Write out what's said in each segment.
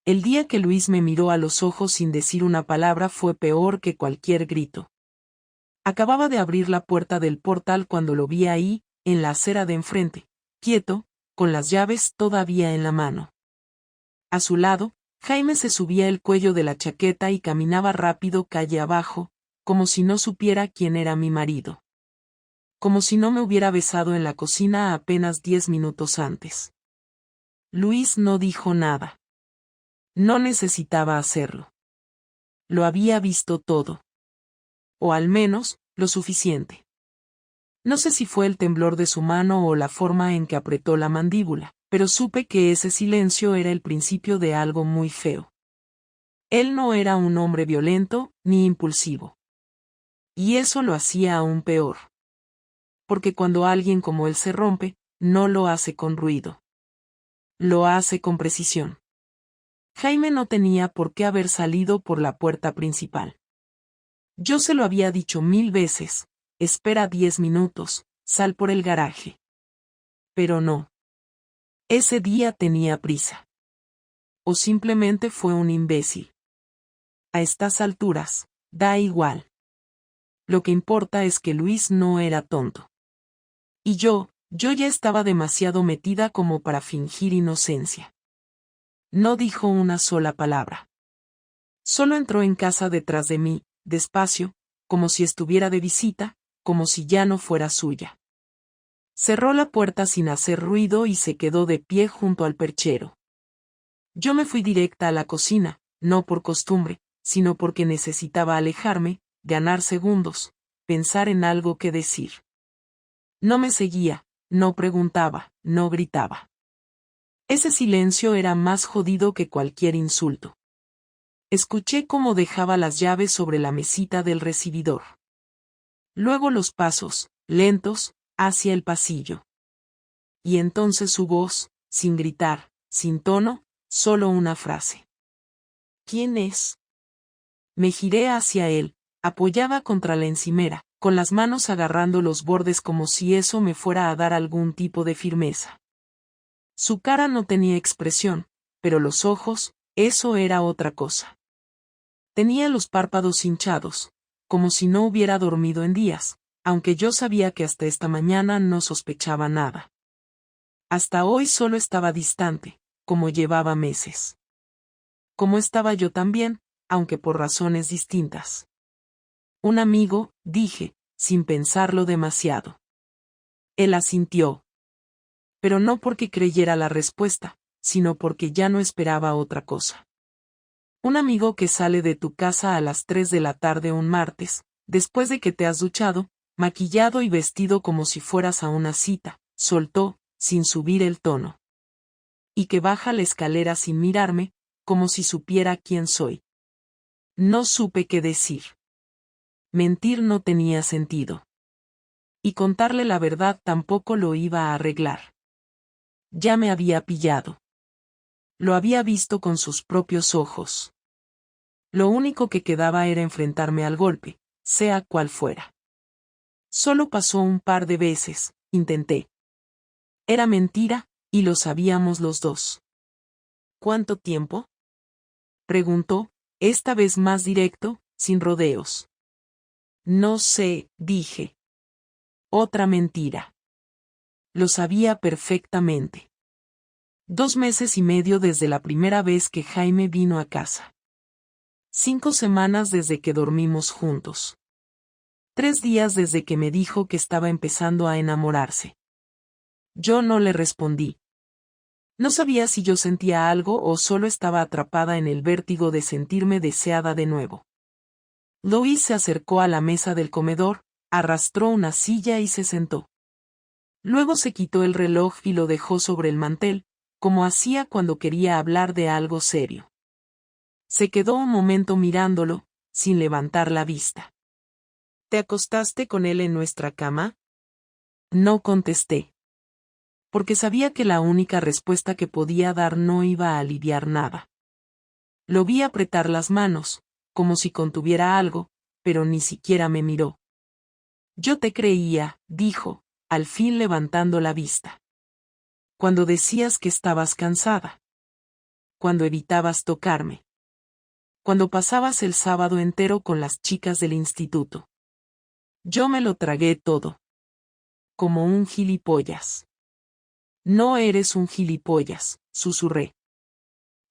El día que Luis me miró a los ojos sin decir una palabra fue peor que cualquier grito. Acababa de abrir la puerta del portal cuando lo vi ahí, en la acera de enfrente, quieto, con las llaves todavía en la mano. A su lado, Jaime se subía el cuello de la chaqueta y caminaba rápido calle abajo, como si no supiera quién era mi marido. Como si no me hubiera besado en la cocina apenas 10 minutos antes. Luis no dijo nada. No necesitaba hacerlo. Lo había visto todo. O al menos, lo suficiente. No sé si fue el temblor de su mano o la forma en que apretó la mandíbula, pero supe que ese silencio era el principio de algo muy feo. Él no era un hombre violento, ni impulsivo. Y eso lo hacía aún peor. Porque cuando alguien como él se rompe, no lo hace con ruido. Lo hace con precisión. Jaime no tenía por qué haber salido por la puerta principal. Yo se lo había dicho 1000 veces, espera 10 minutos, sal por el garaje. Pero no. Ese día tenía prisa. O simplemente fue un imbécil. A estas alturas, da igual. Lo que importa es que Luis no era tonto. Y yo ya estaba demasiado metida como para fingir inocencia. No dijo una sola palabra. Solo entró en casa detrás de mí, despacio, como si estuviera de visita, como si ya no fuera suya. Cerró la puerta sin hacer ruido y se quedó de pie junto al perchero. Yo me fui directa a la cocina, no por costumbre, sino porque necesitaba alejarme, ganar segundos, pensar en algo que decir. No me seguía, no preguntaba, no gritaba. Ese silencio era más jodido que cualquier insulto. Escuché cómo dejaba las llaves sobre la mesita del recibidor. Luego los pasos, lentos, hacia el pasillo. Y entonces su voz, sin gritar, sin tono, solo una frase. ¿Quién es? Me giré hacia él, apoyada contra la encimera, con las manos agarrando los bordes como si eso me fuera a dar algún tipo de firmeza. Su cara no tenía expresión, pero los ojos, eso era otra cosa. Tenía los párpados hinchados, como si no hubiera dormido en días, aunque yo sabía que hasta esta mañana no sospechaba nada. Hasta hoy solo estaba distante, como llevaba meses. Como estaba yo también, aunque por razones distintas. Un amigo, dije, sin pensarlo demasiado. Él asintió. Pero no porque creyera la respuesta, sino porque ya no esperaba otra cosa. Un amigo que sale de tu casa a las 3 de la tarde un martes, después de que te has duchado, maquillado y vestido como si fueras a una cita, soltó, sin subir el tono. Y que baja la escalera sin mirarme, como si supiera quién soy. No supe qué decir. Mentir no tenía sentido. Y contarle la verdad tampoco lo iba a arreglar. Ya me había pillado. Lo había visto con sus propios ojos. Lo único que quedaba era enfrentarme al golpe, sea cual fuera. Solo pasó un par de veces, intenté. Era mentira, y lo sabíamos los dos. ¿Cuánto tiempo? Preguntó, esta vez más directo, sin rodeos. No sé, dije. Otra mentira. Lo sabía perfectamente. 2 meses y medio desde la primera vez que Jaime vino a casa. 5 semanas desde que dormimos juntos. 3 días desde que me dijo que estaba empezando a enamorarse. Yo no le respondí. No sabía si yo sentía algo o solo estaba atrapada en el vértigo de sentirme deseada de nuevo. Luis se acercó a la mesa del comedor, arrastró una silla y se sentó. Luego se quitó el reloj y lo dejó sobre el mantel, como hacía cuando quería hablar de algo serio. Se quedó un momento mirándolo, sin levantar la vista. ¿Te acostaste con él en nuestra cama? No contesté. Porque sabía que la única respuesta que podía dar no iba a aliviar nada. Lo vi apretar las manos, como si contuviera algo, pero ni siquiera me miró. Yo te creía, dijo, al fin levantando la vista. Cuando decías que estabas cansada. cuando evitabas tocarme. Cuando pasabas el sábado entero con las chicas del instituto. Yo me lo tragué todo. Como un gilipollas. No eres un gilipollas, susurré.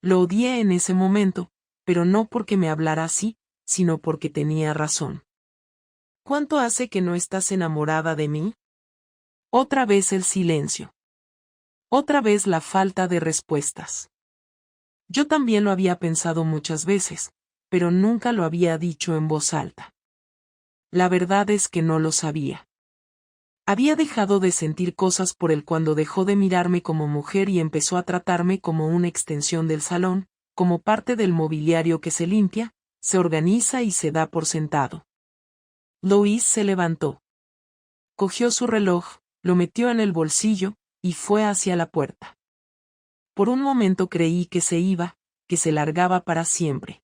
Lo odié en ese momento, pero no porque me hablara así, sino porque tenía razón. ¿Cuánto hace que no estás enamorada de mí? Otra vez el silencio. Otra vez la falta de respuestas. Yo también lo había pensado muchas veces, pero nunca lo había dicho en voz alta. La verdad es que no lo sabía. Había dejado de sentir cosas por él cuando dejó de mirarme como mujer y empezó a tratarme como una extensión del salón, como parte del mobiliario que se limpia, se organiza y se da por sentado. Luis se levantó. Cogió su reloj, lo metió en el bolsillo, y fue hacia la puerta. Por un momento creí que se iba, que se largaba para siempre.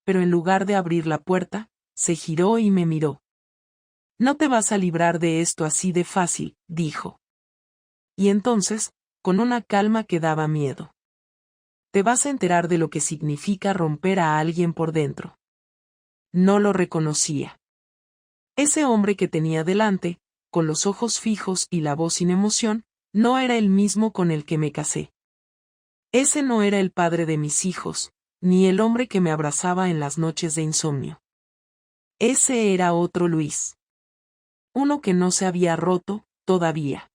Pero en lugar de abrir la puerta, se giró y me miró. No te vas a librar de esto así de fácil, dijo. Y entonces, con una calma que daba miedo. Te vas a enterar de lo que significa romper a alguien por dentro. No lo reconocía. Ese hombre que tenía delante, con los ojos fijos y la voz sin emoción, no era el mismo con el que me casé. Ese no era el padre de mis hijos, ni el hombre que me abrazaba en las noches de insomnio. Ese era otro Luis. Uno que no se había roto, todavía.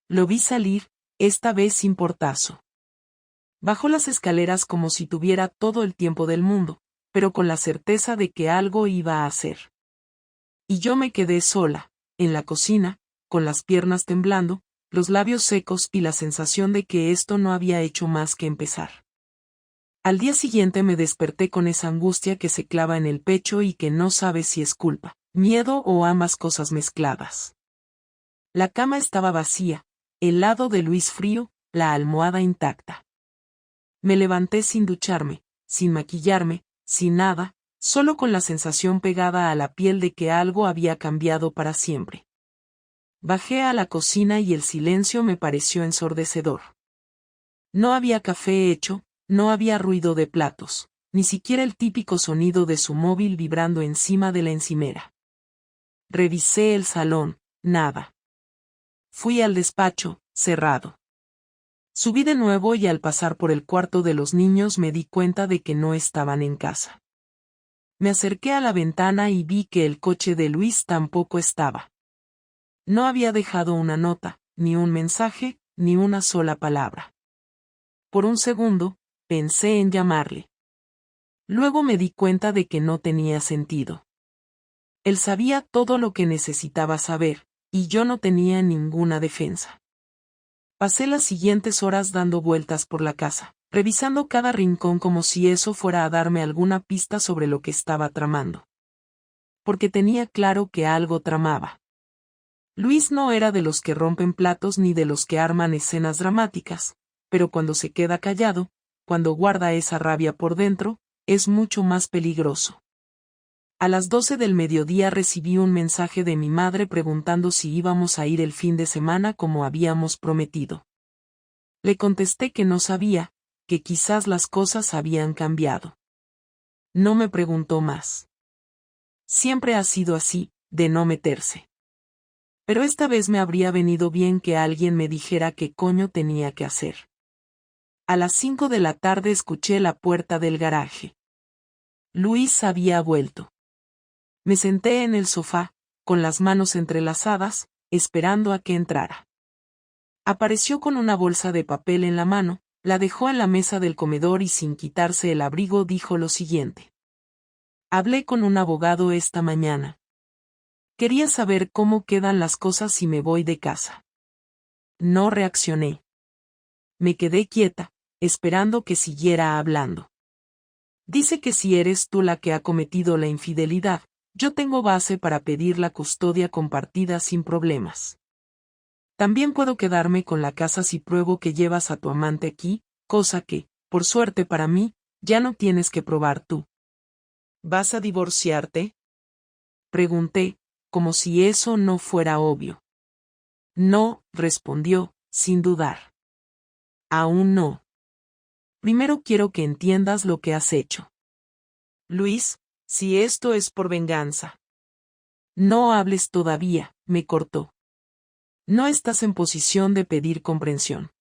Lo vi salir, esta vez sin portazo. Bajó las escaleras como si tuviera todo el tiempo del mundo, pero con la certeza de que algo iba a hacer. Y yo me quedé sola, en la cocina, con las piernas temblando, los labios secos y la sensación de que esto no había hecho más que empezar. Al día siguiente me desperté con esa angustia que se clava en el pecho y que no sabes si es culpa, miedo o ambas cosas mezcladas. La cama estaba vacía, el lado de Luis frío, la almohada intacta. Me levanté sin ducharme, sin maquillarme, sin nada, solo con la sensación pegada a la piel de que algo había cambiado para siempre. Bajé a la cocina y el silencio me pareció ensordecedor. No había café hecho, no había ruido de platos, ni siquiera el típico sonido de su móvil vibrando encima de la encimera. Revisé el salón, nada. Fui al despacho, cerrado. Subí de nuevo y al pasar por el cuarto de los niños me di cuenta de que no estaban en casa. Me acerqué a la ventana y vi que el coche de Luis tampoco estaba. No había dejado una nota, ni un mensaje, ni una sola palabra. Por un segundo, pensé en llamarle. Luego me di cuenta de que no tenía sentido. Él sabía todo lo que necesitaba saber, y yo no tenía ninguna defensa. Pasé las siguientes horas dando vueltas por la casa, revisando cada rincón como si eso fuera a darme alguna pista sobre lo que estaba tramando. Porque tenía claro que algo tramaba. Luis no era de los que rompen platos ni de los que arman escenas dramáticas, pero cuando se queda callado, cuando guarda esa rabia por dentro, es mucho más peligroso. A las 12 del mediodía recibí un mensaje de mi madre preguntando si íbamos a ir el fin de semana como habíamos prometido. Le contesté que no sabía, que quizás las cosas habían cambiado. No me preguntó más. Siempre ha sido así, de no meterse. Pero esta vez me habría venido bien que alguien me dijera qué coño tenía que hacer. A las 5 de la tarde escuché la puerta del garaje. Luis había vuelto. Me senté en el sofá, con las manos entrelazadas, esperando a que entrara. Apareció con una bolsa de papel en la mano, la dejó en la mesa del comedor y sin quitarse el abrigo dijo lo siguiente. Hablé con un abogado esta mañana. Quería saber cómo quedan las cosas si me voy de casa. No reaccioné. Me quedé quieta, esperando que siguiera hablando. Dice que si eres tú la que ha cometido la infidelidad, yo tengo base para pedir la custodia compartida sin problemas. También puedo quedarme con la casa si pruebo que llevas a tu amante aquí, cosa que, por suerte para mí, ya no tienes que probar tú. ¿Vas a divorciarte? Pregunté, como si eso no fuera obvio. No, respondió, sin dudar. Aún no. Primero quiero que entiendas lo que has hecho. Luis, si esto es por venganza. No hables todavía, me cortó. No estás en posición de pedir comprensión.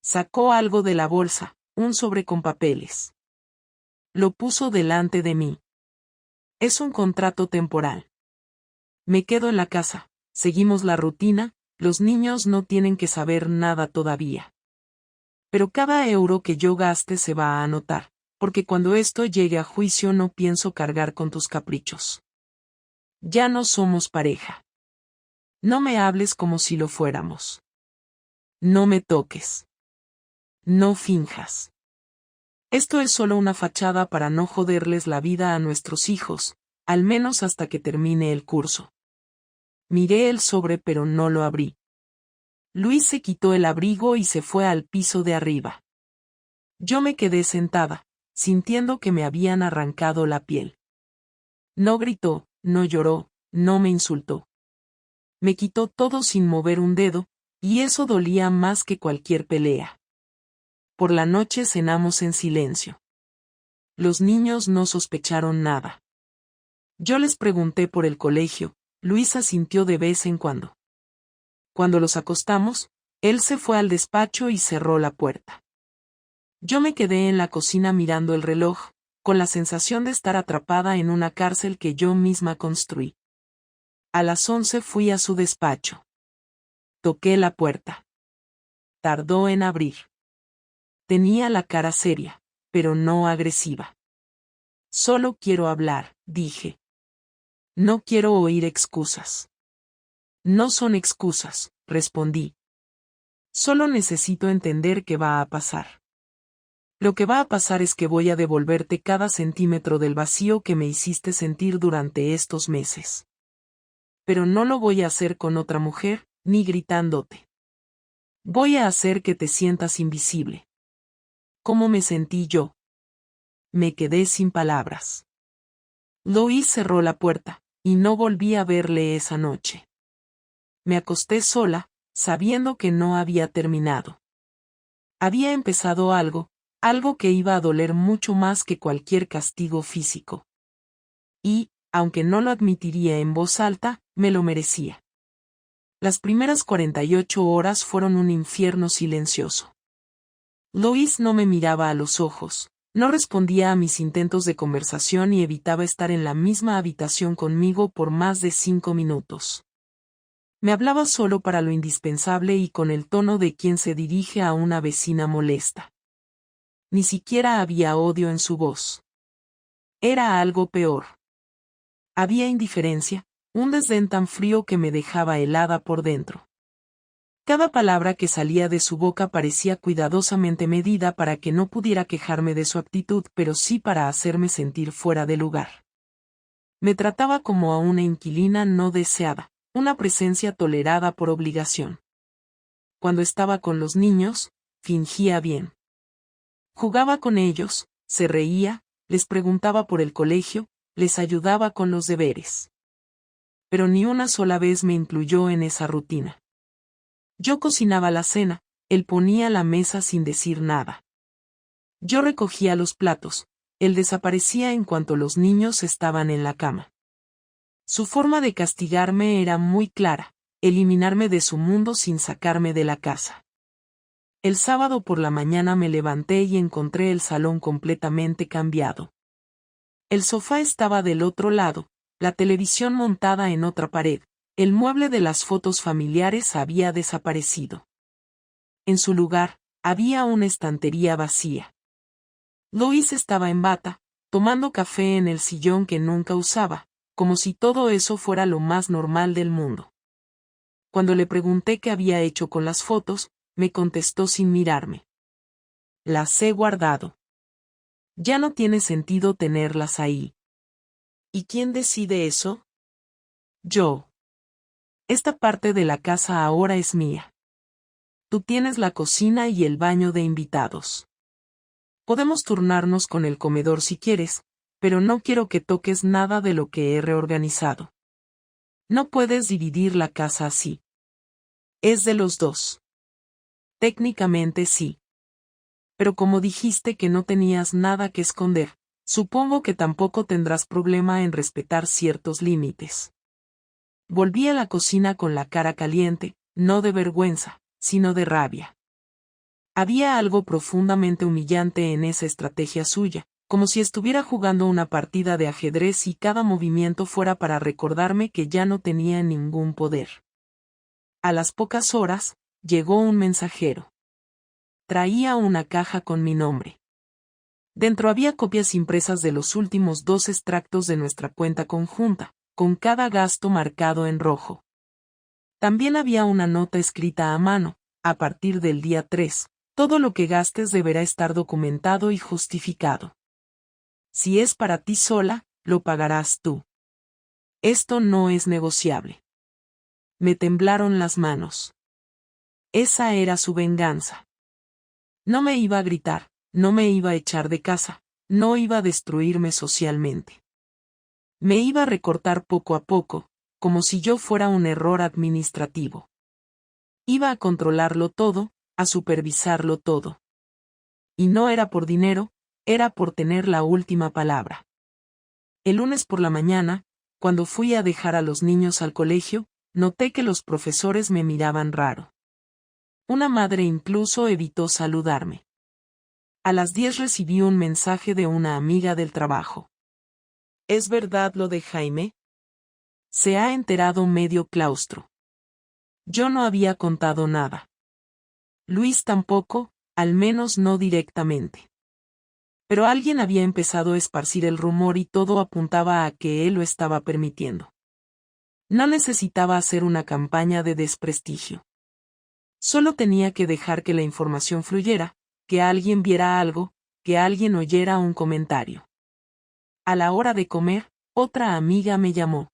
Sacó algo de la bolsa, un sobre con papeles. Lo puso delante de mí. Es un contrato temporal. Me quedo en la casa, seguimos la rutina, los niños no tienen que saber nada todavía. Pero cada euro que yo gaste se va a anotar, porque cuando esto llegue a juicio no pienso cargar con tus caprichos. Ya no somos pareja. No me hables como si lo fuéramos. No me toques. No finjas. Esto es solo una fachada para no joderles la vida a nuestros hijos, al menos hasta que termine el curso. Miré el sobre pero no lo abrí. Luis se quitó el abrigo y se fue al piso de arriba. Yo me quedé sentada, sintiendo que me habían arrancado la piel. No gritó, no lloró, no me insultó. Me quitó todo sin mover un dedo, y eso dolía más que cualquier pelea. Por la noche cenamos en silencio. Los niños no sospecharon nada. Yo les pregunté por el colegio, Luis asintió de vez en cuando. Cuando los acostamos, él se fue al despacho y cerró la puerta. Yo me quedé en la cocina mirando el reloj, con la sensación de estar atrapada en una cárcel que yo misma construí. A las 11 fui a su despacho. Toqué la puerta. Tardó en abrir. Tenía la cara seria, pero no agresiva. Solo quiero hablar, dije. No quiero oír excusas. No son excusas, respondí. Solo necesito entender qué va a pasar. Lo que va a pasar es que voy a devolverte cada centímetro del vacío que me hiciste sentir durante estos meses. Pero no lo voy a hacer con otra mujer, ni gritándote. Voy a hacer que te sientas invisible. ¿Cómo me sentí yo? Me quedé sin palabras. Luis cerró la puerta, y no volví a verle esa noche. Me acosté sola, sabiendo que no había terminado. Había empezado algo que iba a doler mucho más que cualquier castigo físico. Y, aunque no lo admitiría en voz alta, me lo merecía. Las primeras 48 horas fueron un infierno silencioso. Luis no me miraba a los ojos, no respondía a mis intentos de conversación y evitaba estar en la misma habitación conmigo por más de 5 minutos. Me hablaba solo para lo indispensable y con el tono de quien se dirige a una vecina molesta. Ni siquiera había odio en su voz. Era algo peor. Había indiferencia, un desdén tan frío que me dejaba helada por dentro. Cada palabra que salía de su boca parecía cuidadosamente medida para que no pudiera quejarme de su actitud, pero sí para hacerme sentir fuera de lugar. Me trataba como a una inquilina no deseada, una presencia tolerada por obligación. Cuando estaba con los niños, fingía bien. Jugaba con ellos, se reía, les preguntaba por el colegio, les ayudaba con los deberes. Pero ni una sola vez me incluyó en esa rutina. Yo cocinaba la cena, él ponía la mesa sin decir nada. Yo recogía los platos, él desaparecía en cuanto los niños estaban en la cama. Su forma de castigarme era muy clara, eliminarme de su mundo sin sacarme de la casa. El sábado por la mañana me levanté y encontré el salón completamente cambiado. El sofá estaba del otro lado, la televisión montada en otra pared, el mueble de las fotos familiares había desaparecido. En su lugar, había una estantería vacía. Luis estaba en bata, tomando café en el sillón que nunca usaba, como si todo eso fuera lo más normal del mundo. Cuando le pregunté qué había hecho con las fotos, me contestó sin mirarme. Las he guardado. Ya no tiene sentido tenerlas ahí. ¿Y quién decide eso? Yo. Esta parte de la casa ahora es mía. Tú tienes la cocina y el baño de invitados. Podemos turnarnos con el comedor si quieres, pero no quiero que toques nada de lo que he reorganizado. No puedes dividir la casa así. Es de los dos. Técnicamente sí. Pero como dijiste que no tenías nada que esconder, supongo que tampoco tendrás problema en respetar ciertos límites. Volví a la cocina con la cara caliente, no de vergüenza, sino de rabia. Había algo profundamente humillante en esa estrategia suya, como si estuviera jugando una partida de ajedrez y cada movimiento fuera para recordarme que ya no tenía ningún poder. A las pocas horas, llegó un mensajero. Traía una caja con mi nombre. Dentro había copias impresas de los últimos 2 extractos de nuestra cuenta conjunta, con cada gasto marcado en rojo. También había una nota escrita a mano: a partir del día 3, todo lo que gastes deberá estar documentado y justificado. Si es para ti sola, lo pagarás tú. Esto no es negociable. Me temblaron las manos. Esa era su venganza. No me iba a gritar, no me iba a echar de casa, no iba a destruirme socialmente. Me iba a recortar poco a poco, como si yo fuera un error administrativo. Iba a controlarlo todo, a supervisarlo todo. Y no era por dinero, era por tener la última palabra. El lunes por la mañana, cuando fui a dejar a los niños al colegio, noté que los profesores me miraban raro. Una madre incluso evitó saludarme. A las 10 recibí un mensaje de una amiga del trabajo. ¿Es verdad lo de Jaime? Se ha enterado medio claustro. Yo no había contado nada. Luis tampoco, al menos no directamente. Pero alguien había empezado a esparcir el rumor y todo apuntaba a que él lo estaba permitiendo. No necesitaba hacer una campaña de desprestigio. Solo tenía que dejar que la información fluyera, que alguien viera algo, que alguien oyera un comentario. A la hora de comer, otra amiga me llamó.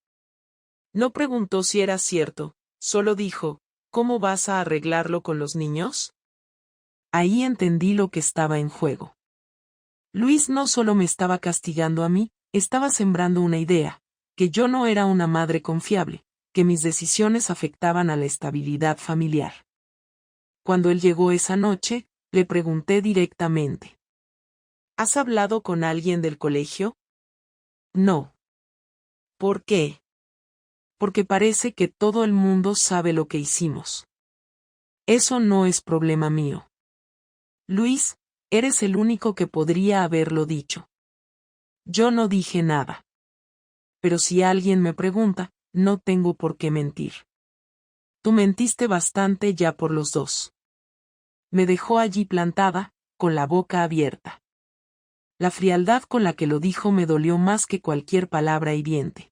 No preguntó si era cierto, solo dijo: ¿cómo vas a arreglarlo con los niños? Ahí entendí lo que estaba en juego. Luis no solo me estaba castigando a mí, estaba sembrando una idea, que yo no era una madre confiable, que mis decisiones afectaban a la estabilidad familiar. Cuando él llegó esa noche, le pregunté directamente: ¿has hablado con alguien del colegio? No. ¿Por qué? Porque parece que todo el mundo sabe lo que hicimos. Eso no es problema mío. Luis, eres el único que podría haberlo dicho. Yo no dije nada. Pero si alguien me pregunta, no tengo por qué mentir. Tú mentiste bastante ya por los dos. Me dejó allí plantada, con la boca abierta. La frialdad con la que lo dijo me dolió más que cualquier palabra hiriente.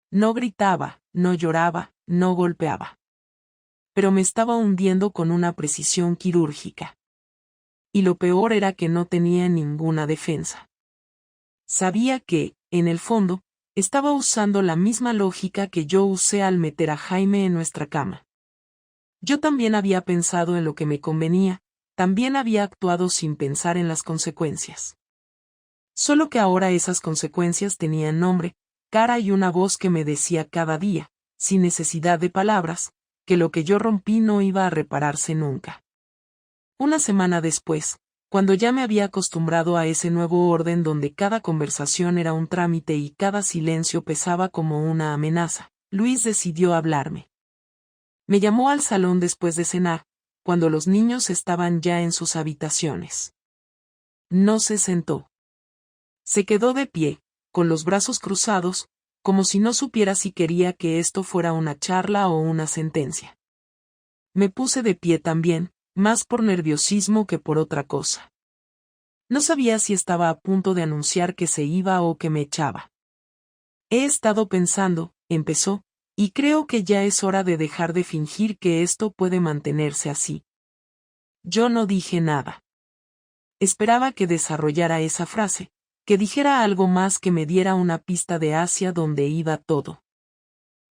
No gritaba, no lloraba, no golpeaba. Pero me estaba hundiendo con una precisión quirúrgica. Y lo peor era que no tenía ninguna defensa. Sabía que, en el fondo, estaba usando la misma lógica que yo usé al meter a Jaime en nuestra cama. Yo también había pensado en lo que me convenía, también había actuado sin pensar en las consecuencias. Solo que ahora esas consecuencias tenían nombre, cara y una voz que me decía cada día, sin necesidad de palabras, que lo que yo rompí no iba a repararse nunca. Una semana después, cuando ya me había acostumbrado a ese nuevo orden donde cada conversación era un trámite y cada silencio pesaba como una amenaza, Luis decidió hablarme. Me llamó al salón después de cenar, cuando los niños estaban ya en sus habitaciones. No se sentó. Se quedó de pie, con los brazos cruzados, como si no supiera si quería que esto fuera una charla o una sentencia. Me puse de pie también, más por nerviosismo que por otra cosa. No sabía si estaba a punto de anunciar que se iba o que me echaba. He estado pensando, empezó, y creo que ya es hora de dejar de fingir que esto puede mantenerse así. Yo no dije nada. Esperaba que desarrollara esa frase, que dijera algo más que me diera una pista de hacia dónde iba todo.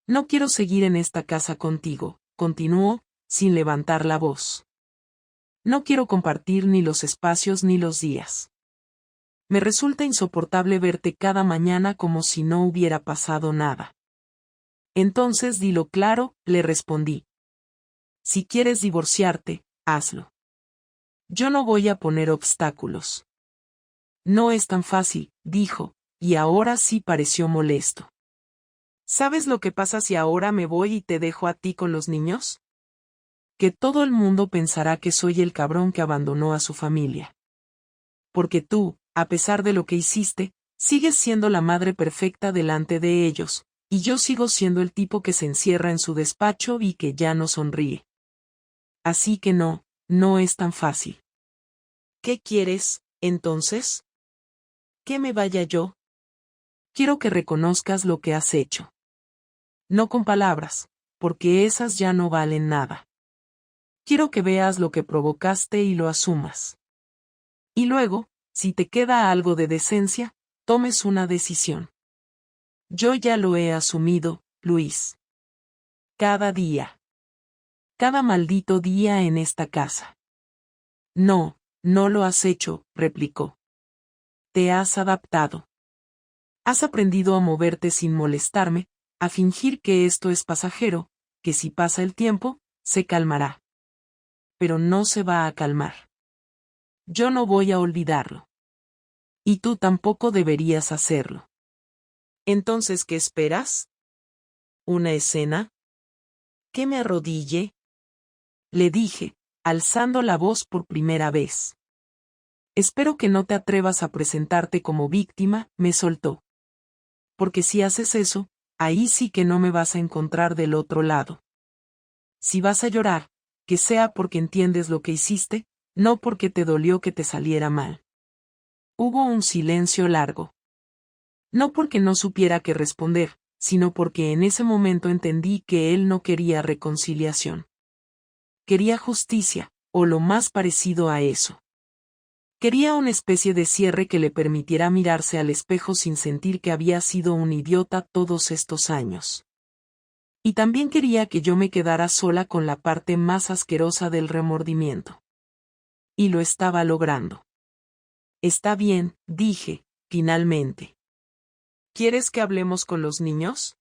No quiero seguir en esta casa contigo, continuó, sin levantar la voz. No quiero compartir ni los espacios ni los días. Me resulta insoportable verte cada mañana como si no hubiera pasado nada. Entonces dilo claro, le respondí. Si quieres divorciarte, hazlo. Yo no voy a poner obstáculos. No es tan fácil, dijo, y ahora sí pareció molesto. ¿Sabes lo que pasa si ahora me voy y te dejo a ti con los niños? Que todo el mundo pensará que soy el cabrón que abandonó a su familia. Porque tú, a pesar de lo que hiciste, sigues siendo la madre perfecta delante de ellos, y yo sigo siendo el tipo que se encierra en su despacho y que ya no sonríe. Así que no, no es tan fácil. ¿Qué quieres, entonces? ¿Que me vaya yo? Quiero que reconozcas lo que has hecho. No con palabras, porque esas ya no valen nada. Quiero que veas lo que provocaste y lo asumas. Y luego, si te queda algo de decencia, tomes una decisión. Yo ya lo he asumido, Luis. Cada día. Cada maldito día en esta casa. No, no lo has hecho, replicó. Te has adaptado. Has aprendido a moverte sin molestarme, a fingir que esto es pasajero, que si pasa el tiempo, se calmará. Pero no se va a calmar. Yo no voy a olvidarlo. Y tú tampoco deberías hacerlo. Entonces, ¿qué esperas? ¿Una escena? ¿Que me arrodille? Le dije, alzando la voz por primera vez. Espero que no te atrevas a presentarte como víctima, me soltó. Porque si haces eso, ahí sí que no me vas a encontrar del otro lado. Si vas a llorar, que sea porque entiendes lo que hiciste, no porque te dolió que te saliera mal. Hubo un silencio largo. No porque no supiera qué responder, sino porque en ese momento entendí que él no quería reconciliación. Quería justicia, o lo más parecido a eso. Quería una especie de cierre que le permitiera mirarse al espejo sin sentir que había sido un idiota todos estos años. Y también quería que yo me quedara sola con la parte más asquerosa del remordimiento. Y lo estaba logrando. Está bien, dije, finalmente. ¿Quieres que hablemos con los niños?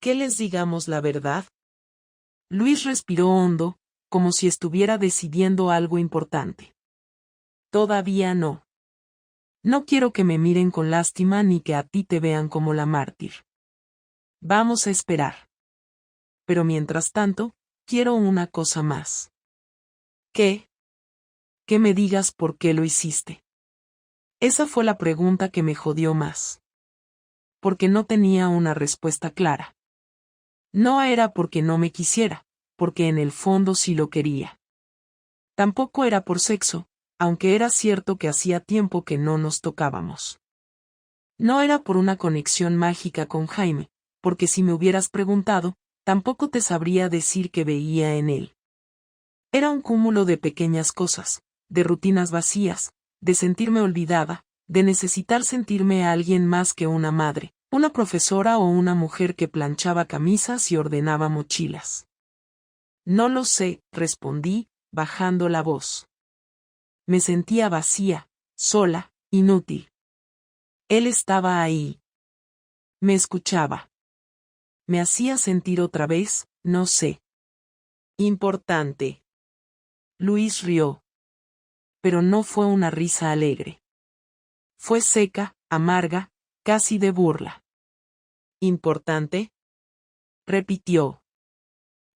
¿Que les digamos la verdad? Luis respiró hondo, como si estuviera decidiendo algo importante. Todavía no. No quiero que me miren con lástima ni que a ti te vean como la mártir. Vamos a esperar. Pero mientras tanto, quiero una cosa más. ¿Qué? Que me digas por qué lo hiciste. Esa fue la pregunta que me jodió más. Porque no tenía una respuesta clara. No era porque no me quisiera, porque en el fondo sí lo quería. Tampoco era por sexo, aunque era cierto que hacía tiempo que no nos tocábamos. No era por una conexión mágica con Jaime, porque si me hubieras preguntado, tampoco te sabría decir qué veía en él. Era un cúmulo de pequeñas cosas, de rutinas vacías, de sentirme olvidada, de necesitar sentirme a alguien más que una madre, una profesora o una mujer que planchaba camisas y ordenaba mochilas. No lo sé, respondí, bajando la voz. Me sentía vacía, sola, inútil. Él estaba ahí. Me escuchaba. Me hacía sentir otra vez, no sé. Importante. Luis rió. Pero no fue una risa alegre. Fue seca, amarga, casi de burla. ¿Importante? Repitió.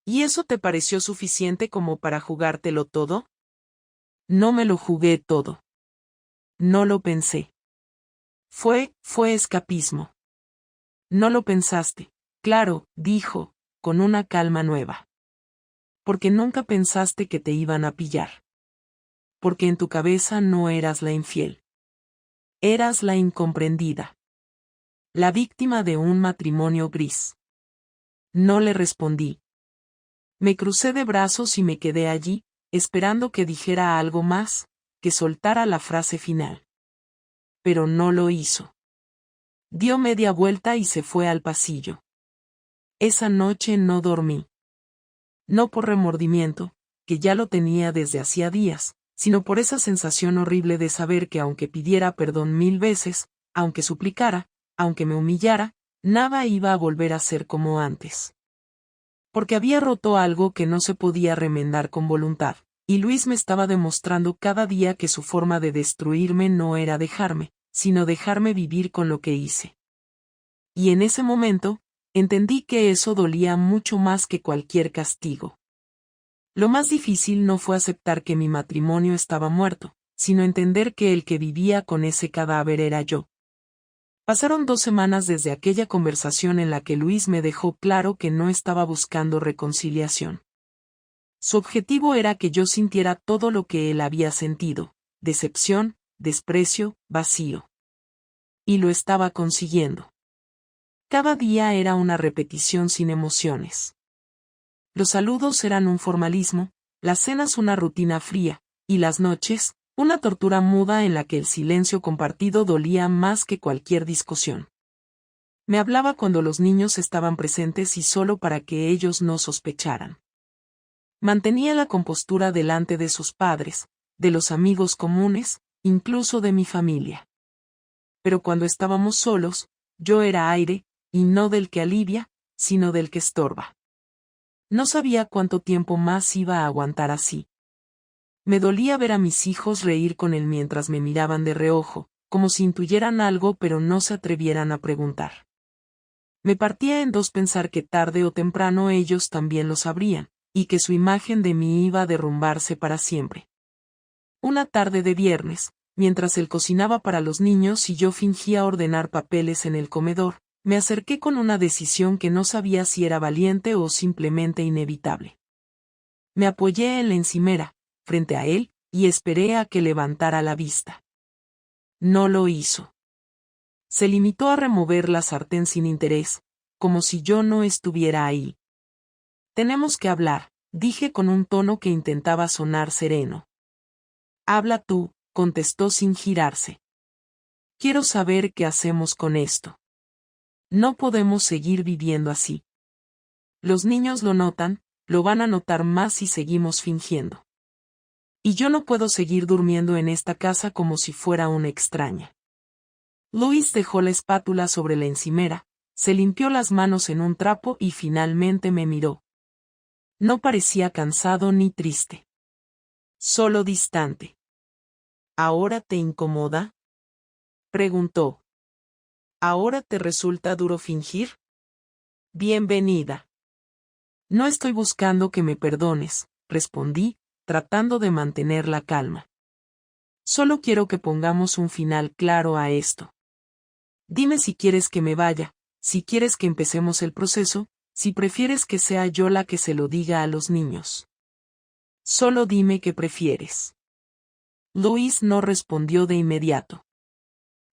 ¿Y eso te pareció suficiente como para jugártelo todo? No me lo jugué todo. No lo pensé. Fue escapismo. No lo pensaste, claro, dijo, con una calma nueva. Porque nunca pensaste que te iban a pillar. Porque en tu cabeza no eras la infiel. Eras la incomprendida. La víctima de un matrimonio gris. No le respondí. Me crucé de brazos y me quedé allí, esperando que dijera algo más, que soltara la frase final. Pero no lo hizo. Dio media vuelta y se fue al pasillo. Esa noche no dormí. No por remordimiento, que ya lo tenía desde hacía días, sino por esa sensación horrible de saber que aunque pidiera perdón 1000 veces, aunque suplicara, aunque me humillara, nada iba a volver a ser como antes. Porque había roto algo que no se podía remendar con voluntad, Y Luis me estaba demostrando cada día que su forma de destruirme no era dejarme, sino dejarme vivir con lo que hice. Y en ese momento, entendí que eso dolía mucho más que cualquier castigo. Lo más difícil no fue aceptar que mi matrimonio estaba muerto, sino entender que el que vivía con ese cadáver era yo. Pasaron 2 semanas desde aquella conversación en la que Luis me dejó claro que no estaba buscando reconciliación. Su objetivo era que yo sintiera todo lo que él había sentido: decepción, desprecio, vacío. Y lo estaba consiguiendo. Cada día era una repetición sin emociones. Los saludos eran un formalismo, las cenas una rutina fría, y las noches, una tortura muda en la que el silencio compartido dolía más que cualquier discusión. Me hablaba cuando los niños estaban presentes y solo para que ellos no sospecharan. Mantenía la compostura delante de sus padres, de los amigos comunes, incluso de mi familia. Pero cuando estábamos solos, yo era aire, y no del que alivia, sino del que estorba. No sabía cuánto tiempo más iba a aguantar así. Me dolía ver a mis hijos reír con él mientras me miraban de reojo, como si intuyeran algo pero no se atrevieran a preguntar. Me partía en dos pensar que tarde o temprano ellos también lo sabrían, y que su imagen de mí iba a derrumbarse para siempre. Una tarde de viernes, mientras él cocinaba para los niños y yo fingía ordenar papeles en el comedor, me acerqué con una decisión que no sabía si era valiente o simplemente inevitable. Me apoyé en la encimera, frente a él, y esperé a que levantara la vista. No lo hizo. Se limitó a remover la sartén sin interés, como si yo no estuviera ahí. Tenemos que hablar, dije con un tono que intentaba sonar sereno. Habla tú, contestó sin girarse. Quiero saber qué hacemos con esto. No podemos seguir viviendo así. Los niños lo notan, lo van a notar más si seguimos fingiendo. Y yo no puedo seguir durmiendo en esta casa como si fuera una extraña. Luis dejó la espátula sobre la encimera, se limpió las manos en un trapo y finalmente me miró. No parecía cansado ni triste. Solo distante. ¿Ahora te incomoda?, preguntó. ¿Ahora te resulta duro fingir? Bienvenida. No estoy buscando que me perdones, respondí, tratando de mantener la calma. Solo quiero que pongamos un final claro a esto. Dime si quieres que me vaya, si quieres que empecemos el proceso, si prefieres que sea yo la que se lo diga a los niños. Solo dime qué prefieres. Luis no respondió de inmediato.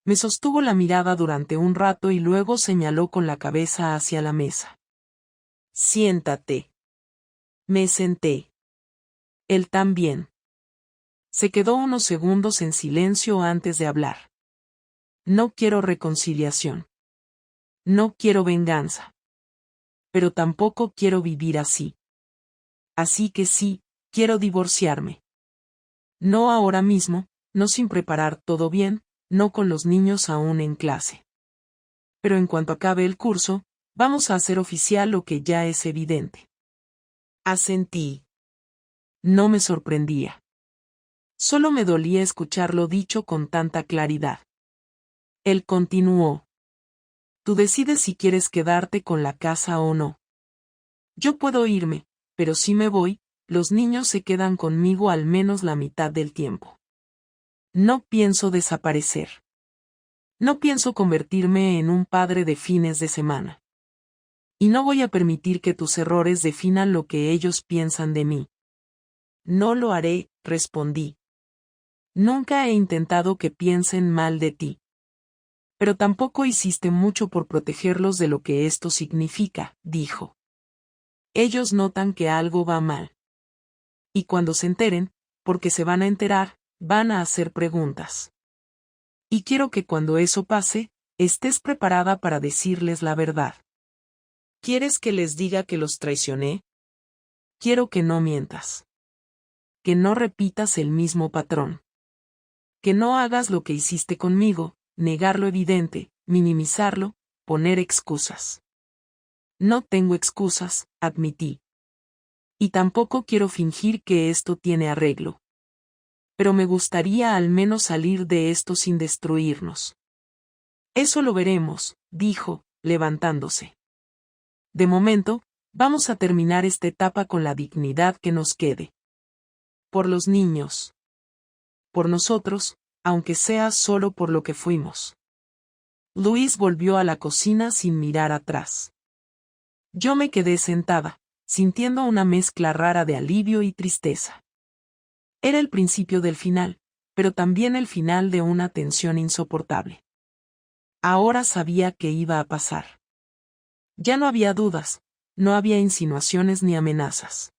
Me sostuvo la mirada durante un rato y luego señaló con la cabeza hacia la mesa. Siéntate. Me senté. Él también. Se quedó unos segundos en silencio antes de hablar. No quiero reconciliación. No quiero venganza. Pero tampoco quiero vivir así. Así que sí, quiero divorciarme. No ahora mismo, no sin preparar todo bien, no con los niños aún en clase. Pero en cuanto acabe el curso, vamos a hacer oficial lo que ya es evidente. Asentí. No me sorprendía. Solo me dolía escucharlo dicho con tanta claridad. Él continuó. Tú decides si quieres quedarte con la casa o no. Yo puedo irme, pero si me voy, los niños se quedan conmigo al menos la mitad del tiempo. No pienso desaparecer. No pienso convertirme en un padre de fines de semana. Y no voy a permitir que tus errores definan lo que ellos piensan de mí. No lo haré, respondí. Nunca he intentado que piensen mal de ti. Pero tampoco hiciste mucho por protegerlos de lo que esto significa, dijo. Ellos notan que algo va mal. Y cuando se enteren, porque se van a enterar, van a hacer preguntas. Y quiero que cuando eso pase, estés preparada para decirles la verdad. ¿Quieres que les diga que los traicioné? Quiero que no mientas. Que no repitas el mismo patrón. Que no hagas lo que hiciste conmigo, negar lo evidente, minimizarlo, poner excusas. No tengo excusas, admití. Y tampoco quiero fingir que esto tiene arreglo. Pero me gustaría al menos salir de esto sin destruirnos. Eso lo veremos, dijo, levantándose. De momento, vamos a terminar esta etapa con la dignidad que nos quede. Por los niños. Por nosotros, aunque sea solo por lo que fuimos. Luis volvió a la cocina sin mirar atrás. Yo me quedé sentada, sintiendo una mezcla rara de alivio y tristeza. Era el principio del final, pero también el final de una tensión insoportable. Ahora sabía qué iba a pasar. Ya no había dudas, no había insinuaciones ni amenazas.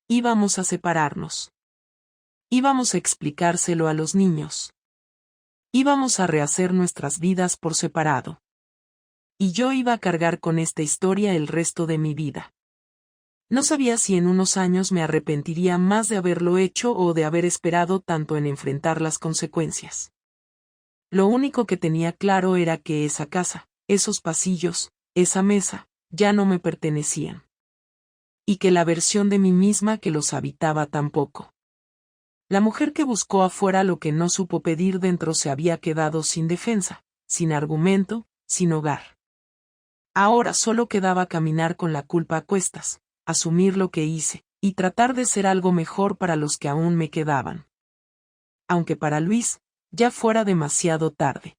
Íbamos a separarnos. Íbamos a explicárselo a los niños. Íbamos a rehacer nuestras vidas por separado. Y yo iba a cargar con esta historia el resto de mi vida. No sabía si en unos años me arrepentiría más de haberlo hecho o de haber esperado tanto en enfrentar las consecuencias. Lo único que tenía claro era que esa casa, esos pasillos, esa mesa, ya no me pertenecían. Y que la versión de mí misma que los habitaba tampoco. La mujer que buscó afuera lo que no supo pedir dentro se había quedado sin defensa, sin argumento, sin hogar. Ahora solo quedaba caminar con la culpa a cuestas, asumir lo que hice, y tratar de ser algo mejor para los que aún me quedaban. Aunque para Luis, ya fuera demasiado tarde.